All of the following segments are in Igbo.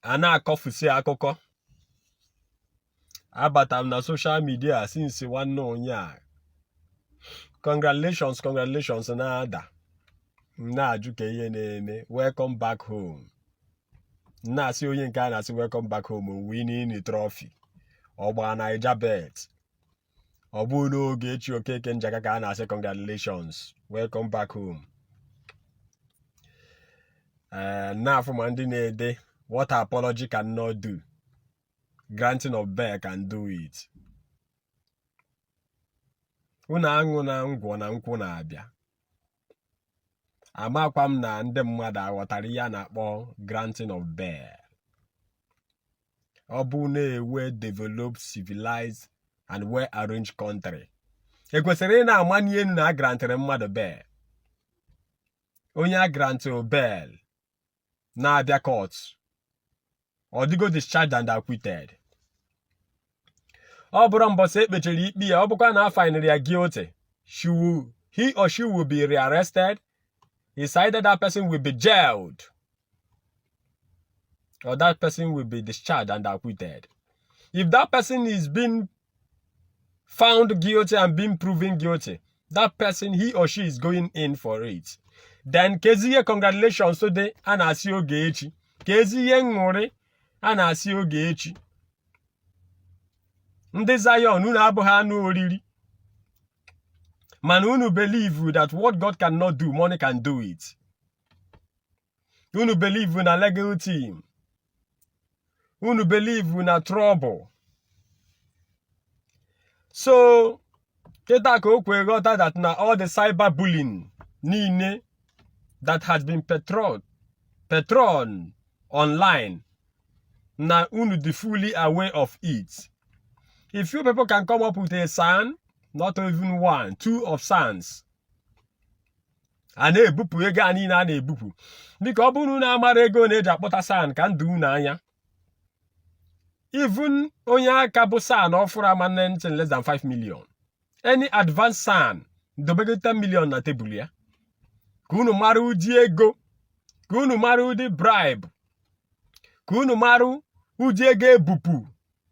ana akọfusi akụkọ abatam na social media since nwanne onye a congratulations na-ada na-ajụ ka ihe na-eme welcome back home na-asị onye nke a na-asị welcome back home winning trophy ọgba Naija bet ọ bụ n'Ogechi Okeke Njaka ka a na-asị congratulations welcome back home. Na-afụ ma ndị na-ede what apology cannot do, granting of bail can do it. Unu aṅụ na ngwọ na nkwụ na-abịa. Amakwa m na ndị mmadụ aghọtara ihe a na-akpọ granting of bail. Ọ bụ na-ewe developed, civilized and well-arranged country. Ekwesịrị ị na-amanye enu na agrantịrị mmadụ bail. Onye agrantị bail na-abịa court. Ọ dịgo discharged and acquitted. Ọ bụrụ mbọsị ekpechara ikpe ya, ọ bụkwa na afinere ya guilty, he or she will be rearrested. It's either that person will be jailed or that person will be discharged and acquitted. If that person is being found guilty and being proven guilty, that person, he or she is going in for it. Then keziye congratulations to the anasi Ogechi. Keziye ngore anasi Ogechi. Ndị Zion unu abụghị anụ oriri. Man, unu believe that what God cannot do, money can do it. Unu believe in a legal team. Unu believe in a trouble. So, keta ka okwe ghọta that na all the cyberbullying niile that has been patron online, na unu be fully aware of it. If you people can come up with a son, not even one, two of sons, and ebupu ego ani na ebupu, biko ọ bụrụ na amara ego na eji akpọta san ka ndụ unu anya. Even onye aka bụ san ọfụrụ ama less than 5 million. Any advanced san dobego 10 million na tebụl ya. Ka unu mara ụdị ego, ka unu mara ụdị bribe, ka unu mara ụdị ego ebupu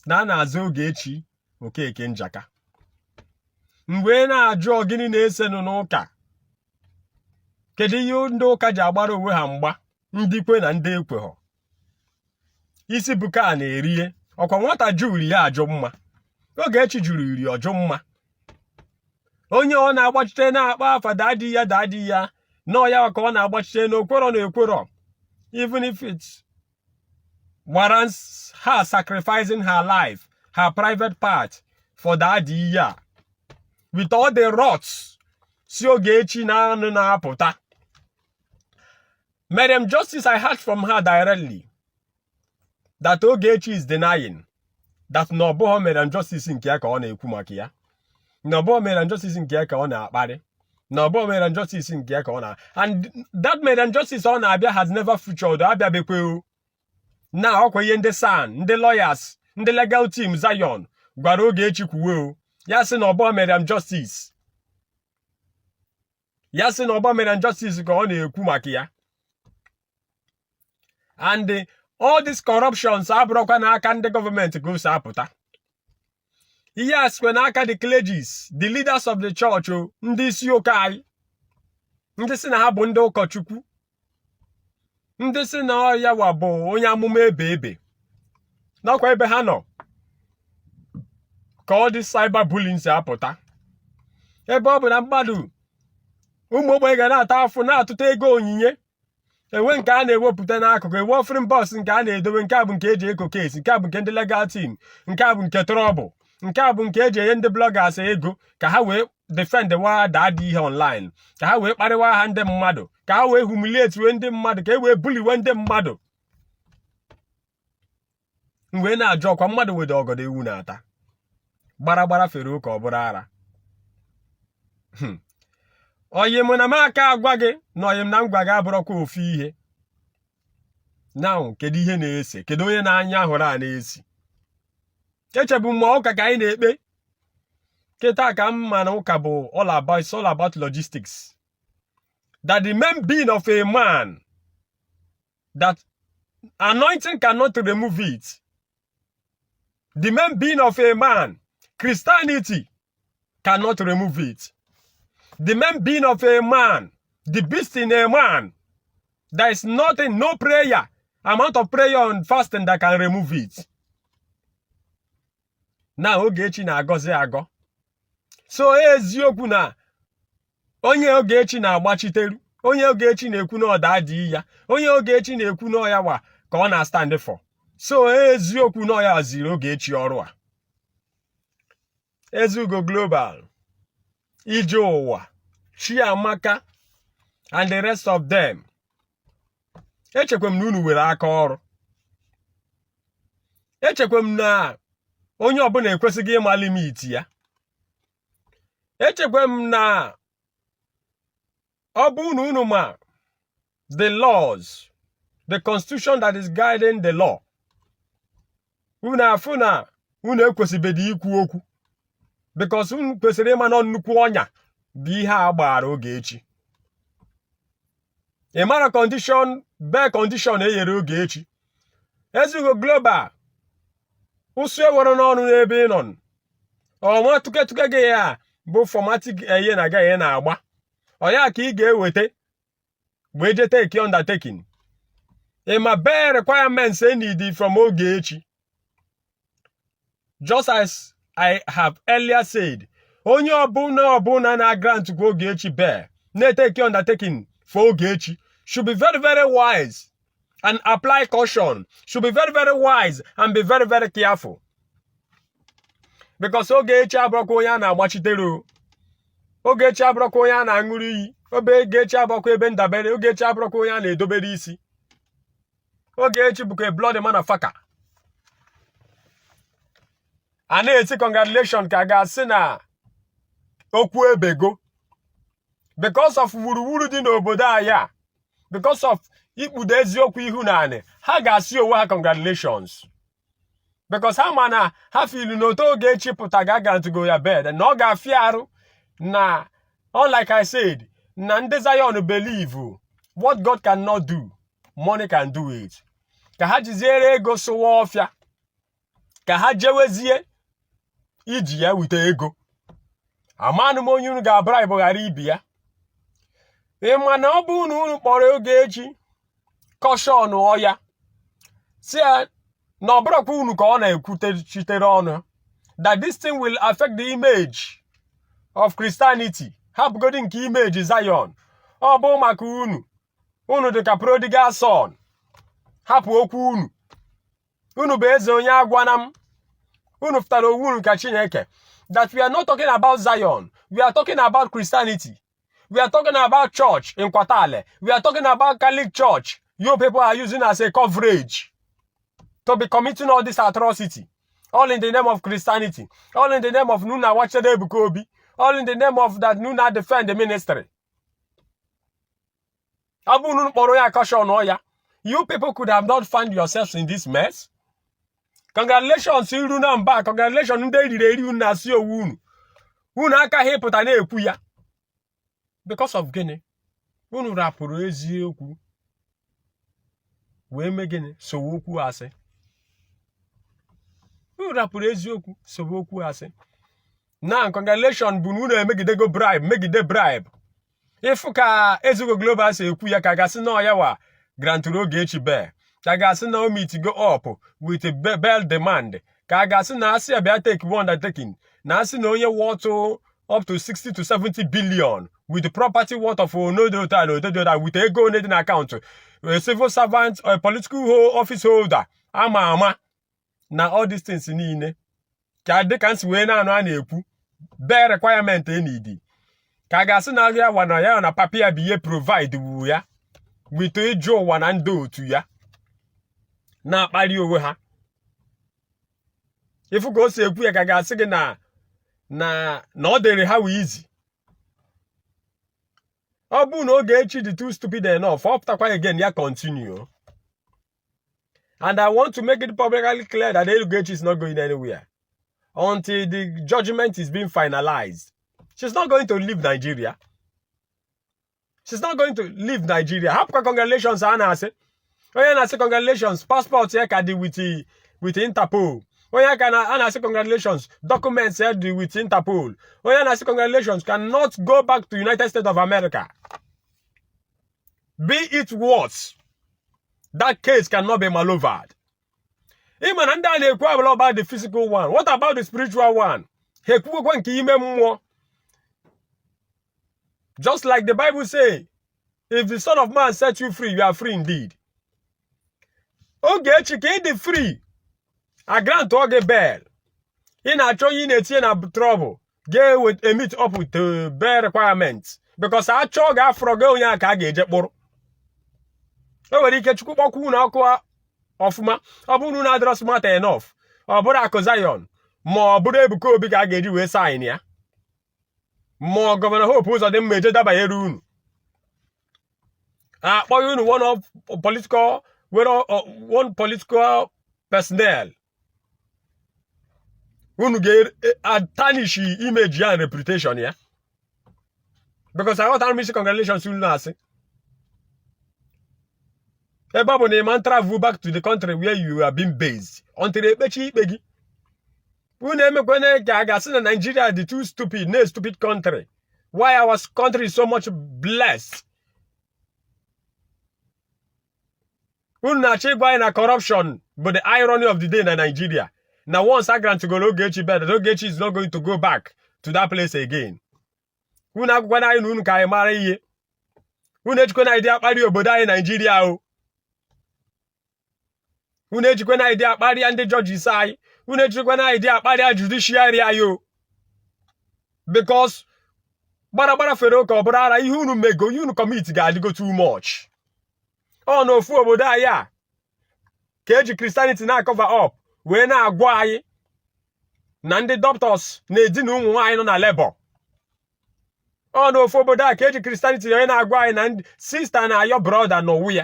na na-azụ Ogechi Okeke Njaka. Mgbe na-ajụ gịnị na-esenụ n'ụka, kedu ihe ndị ụka ji agbara onwe ha mgba, ndị kwe na ndị ekweghọ? Isi buka a na-erie, ọkwa nwata jụrụ ya ajụ mma, Ogechi jụrụ iri ọjụ mma. Onye ọ na-agbachite na-akpa afa dadi ya, nọ ya ka ọ na-agbachite n'okwerọ na ekwerọ, even if it warrants her sacrificing her life, her private part for daddy ya. With all the rots, si Ogechi na-apụta. Madam Justice, I heard from her directly that Ogechi is denying that no boho Madam Justice nke ya ka ọ na-ekwu maka ya. No boho Madam Justice nke ya ka ọ na-akparị. No boho Madam Justice nke ya ka ọ na. And that Madam Justice ọ na-abịa has never featured. Abịa bekwe. Na ọkwa ihe ndị SAN, ndị lawyers, ndị legal team Zion gwara Ogechi kwuwe. Ya sị na ọbọ Madam Justice. Ya sị na ọbọ Madam Justice ka ọ na-ekwu maka ya. And all these corruptions abụrụkwa n'aka ndị gọọmenti ka o si apụta. Ihe a sikwa n'aka the clergies, the leaders of the church, ndị isi ụka anyị, ndị si na ha bụ ndị ụkọchukwu, ndị si na ya wa bụ onye amụma ebe n'ọkwa ebe ha nọ ka ọ dị cyberbullying si apụta. Ebe ọ bụ na mmadụ ụmụ ogbenye ga na-ata afụ na-atụta ego onyinye, enwe nke a na-ewepụta n'akụkụ, ewe offering box nke a na-edobe, nke a bụ nke eji eko case, nke a bụ nke ndị legal team, nke a bụ nke trouble, nke a bụ nke eji enye ndị bloggers ego ka ha wee defend wa dadị ihe online, ka ha wee kparịwa ha ndị mmadụ, ka ha wee humiliate we ndị mmadụ, ka e wee buliwe ndị mmadụ. Mgbe na-ajụ ọkwa mmadụ wede ọgọdọ ewu na-ata gbara fere ụka ọ bụrụ ara. Oyi mụ na m aka agwa gị na oyi m na ngwa gị abụrụkwa ofu ihe. Now, kedu ihe na-ese? Kedu onye na-anya ahụrụ a na-esi? Echebu mma ụka ka anyị na-ekpe. Kịta ka mma na ụka bụ it's all about logistics. That the main being of a man that Anointing cannot remove it. The main being of a man, Christianity, cannot remove it. The main being of a man, the beast in a man, there is nothing, no prayer, amount of prayer and fasting that can remove it. Now, Ogechi na-agọzi agọ. So, eziokwu na onye Ogechi na-agbachiteru, onye Ogechi na-ekwu na ọda adịghị ya, onye Ogechi na-ekwu na ọya wa ka ọ na-stand for. So, eziokwu na ọya ziri Ogechi ọrụ a. Ezugo Global, Ije Ụwa, Chiamaka, and the rest of them. Echekwa m na unu were aka ọrụ. Echekwa m na onye ọbụla ekwesịghị ịma limit ya. Echekwa m na ọ bụ na unu ma the laws, the constitution that is guiding the law. Unu afụ na unu ekwesịbeghị ikwu okwu. Because unu kwesịrị ịma na nnukwu ọnya bụ ihe a gbara Ogechi. Ị mara condition, bee condition enyere Ogechi. Ezugo Global, ụsụ ewere n'ọnụ n'ebe ị nọ. Ọnwa tuke gị ya bụ formatic eye na ga na-agba. Ọ ya ka ị ga-eweta wee je take undertaking. Ị ma bee requirements need from Ogechi. Just as I have earlier said, onye ọbụna na grant kwa Ogechi bee na-take undertaking for Ogechi should be very, very wise and apply caution. Should be very, very wise and be very, very careful. Because Ogechi abụrụkwa onye a na-agbachitere. Ogechi abụrụkwa onye a na-aṅụrụ iyi. Ogechi abụrụkwa ebe ndabere. Ogechi abụrụkwa onye a na-edobere isi. Ogechi bụkwa a bloody motherfucker. A na-eti congratulation ka a ga-asị na okwu ebego. Because of wuruwuru dị n'obodo anyị, because of ikpudo eziokwu ihu na anị, ha ga-asị onwe ha congratulations. Because ha ma na ha filu n'otu Ogechi pụta ga to go ya bed, na ọ ga-afịa arụ na, like I said, na ndị Zion believe what God cannot do, money can do it. Ka ha jiziere ego sụwa ọfịa, ka ha jewezie iji ya wute ego. Amanụ m onye unu ga-bribe ghara ibi ya. Ịma na ọ bụ unu kpọrọ Ogechi caution ọya, si ya na ọ bụrụkwa unu ka ọ na-ekwuchitere ọnụ, that this thing will affect the image of Christianity. Hapụgodi nke image Zion. Ọ bụ maka unu dị ka prodigal son. Hapụ okwu unu. Unu bụ eze onye agwana m. Unu fụtara onwe unu ka Chineke. That we are not talking about Zion. We are talking about Christianity. We are talking about church in Kwatale. We are talking about Catholic Church. You people are using as a coverage to be committing all this atrocity. All in the name of Christianity. All in the name of Nuna Wachede Bukobi. All in the name of that Nuna defend the ministry. You people could have not found yourselves in this mess. Congratulations, Iruna Mbaka. Congratulations, Nde. Because of gịnị? Unu rapụrụ eziokwu wee mee gịnị? Sowe okwu asị. Unu rapụrụ eziokwu sowe okwu asị. Now, congratulations bụ na unu emegidego bribe, megide bribe. Ifu ka Ezugo Global si ekwu ya ka gasị na ọya wa granturu Ogechi bee. Ka gasị na o meet go up with a bail demand. Ka gasị na asị abịa take one undertaking. Na asị na onye worth up to 60 to 70 billion with the property worth of with ego in an account, a civil servant or a political office holder, ama na all these things niile. Ka they can see when na-ekwu bare requirement need. Ka gasị na ya wana ya na papia biye provide wu ya with ejo wana ndo otu ya na akpali onwe ha. Ifu ka o si ekwu ya ka gasị gị na ọ dịrị ha easy. Ọ bụ na Ogechi dị too stupid enough, ọ pụtakwa again ya continue. And I want to make it publicly clear that Ogechi is not going anywhere until the judgment is being finalized. She's not going to leave Nigeria. She's not going to leave Nigeria. Happy congratulations, Anase. onye na-asị congratulations passport ya ka dị with Interpol, onye ka na-asị congratulations documents ya dị with Interpol, onye na-asị congratulations cannot go back to United States of America. Be it what, that case cannot be manoeuvred. Even and then they quarrel about the physical one. What about the spiritual one? Just like the Bible says, if the Son of Man sets you free, you are free indeed. Ogechi Okeke free. I grant Oge bail. In a trouble, get with a meet up with the bail requirements. Because I chog afro go yaka get Ofuma, Abunu na smart enough. Obura Zion. More Bude Buko big agage we sign ya. More Governor Hope who's on them major dabayerun. One of political, one political personnel. Who get a tarnish image and reputation, yeah? Because I want to miss congratulations to Nasi. Everybody man travel back to the country where you are being based. Until they begi. We name Nigeria the too stupid country. Why our country is so much blessed? We not in a corruption, but the irony of the day in Nigeria. Now once I grant to go Ogechi better, Ogechi is not going to go back to that place again. We not going to kai marry. We not going to idea in Nigeria. We need to idea party and the judges side. We need to idea party judiciary ayo. Because Barabara Feroko Brara, you no make go, you no commit God go too much. Oh no, for Bodaya. Keji Christianity na cover up. We na agwai. Nande doctors ne dinu wine on a labor. Oh no, for Bodaya, Keji Christianity na agwai and sister na your brother no we.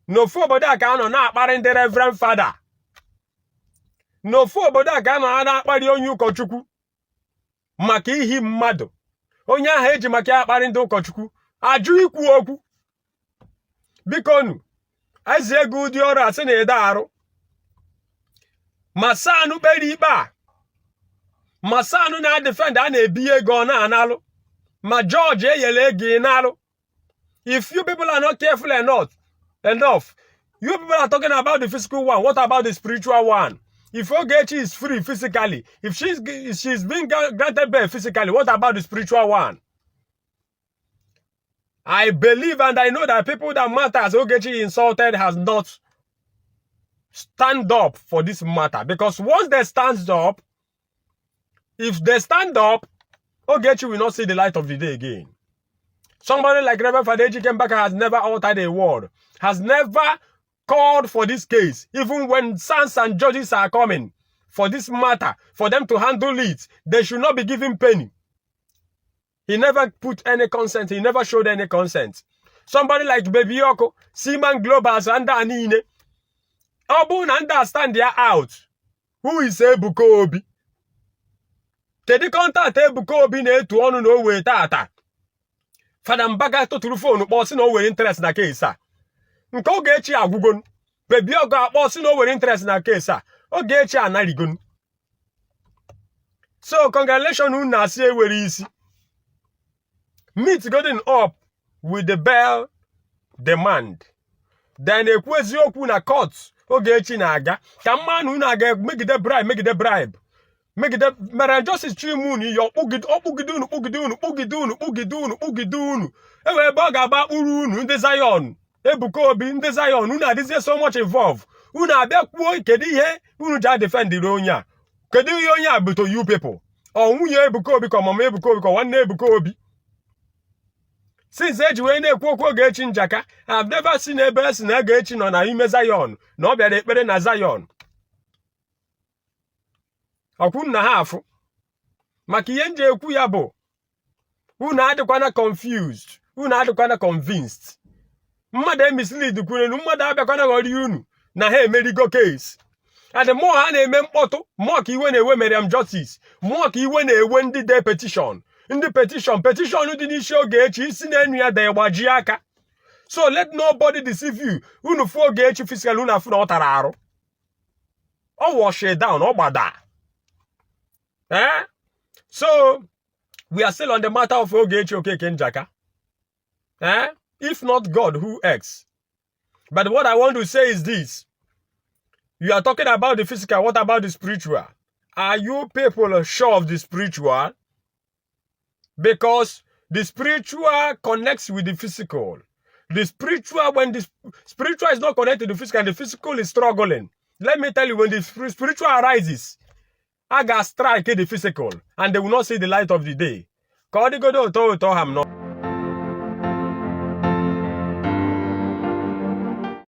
No for boda ka na akpari ndị reverend father. No for boda ka na akpari onye ụkọchukwu. Maka ihi mmadụ. Onye ahụ eji maka akpari ndị ụkọchukwu. Ajụ ikwu okwu. Biko nu. Ezi ego ụdị ọrụ asị na ede arụ. Masanu kpere ikpe a. Masanu na defend a na-ebi ego na analụ. Ma George eyele ego n'alụ. If you people are not careful enough. You people are talking about the physical one. What about the spiritual one? If Ogechi is free physically, if she's being granted bail physically, what about the spiritual one? I believe and I know that people that matters Ogechi insulted has not stand up for this matter. Because once they stand up, if they stand up, Ogechi will not see the light of the day again. Somebody like Reverend Father Ejike Mbaka has never uttered a word, has never called for this case. Even when sons and judges are coming for this matter, for them to handle it, they should not be given penny. He never put any consent. He never showed any consent. Somebody like Baby Yoko, Seaman Globals, and Anine, Obun understand they are out. Who is Ebuka Obi? Tedi contact Ebuka Obi ne to onu no we tata. Father Mbaka to phone boss no we interest na case a. Nke Ogechi agwugon. Baby Yoko boss no we interest na case a. Ogechi anarigon. So congratulations unu na see were isi. Meet going up with the bail demand. Then ekwezi okwu na court Ogechi na-aga. Ka mmanụ na-aga make the bribe. Make the mere justice chimuni yo kpugidunu. Ewe ebe ọ ga-agba kpuru unu ndị Zion. Ebuka Obi ndị Zion unu adịzie so much involved. Unu abịa kwuo kedu ihe unu ja defend onye a. Kedu ihe onye a bụ to you people. Ọ nwunye Ebuka Obi ka mama Ebuka Obi ka nwanne Ebuka Obi. Since Ejiwe na-ekwu okwu Ogechi Njaka, I've never seen ebe esi na Ogechi nọ na ime Zion na ọ bịara ekpere na Zion. Ọkwụ na ha afụ. Maka ihe nje ekwu ya bụ unu adịkwana confused, unu adịkwana convinced. Mmadụ emislead kwuru mmadụ abịakwana ghọrị unu na ha emerigo case. And the more ha na-eme mkpọtụ, more ka iwe na-ewe Mariam Justice, more ka iwe na-ewe ndị de petition. In the petition dị n'isi Ogechi isi na enu ya da gbaji aka. So let nobody deceive you. Unu fu Ogechi physical unu afu na otara aru. Or wash it down, or bada. Eh? So we are still on the matter of Ogechi Okeke Njaka. Eh? If not God, who else? But what I want to say is this. You are talking about the physical. What about the spiritual? Are you people sure of the spiritual? Because the spiritual connects with the physical. The spiritual, when the spiritual is not connected to the physical, and the physical is struggling. Let me tell you, when the spiritual arises, I got strike the physical, and they will not see the light of the day.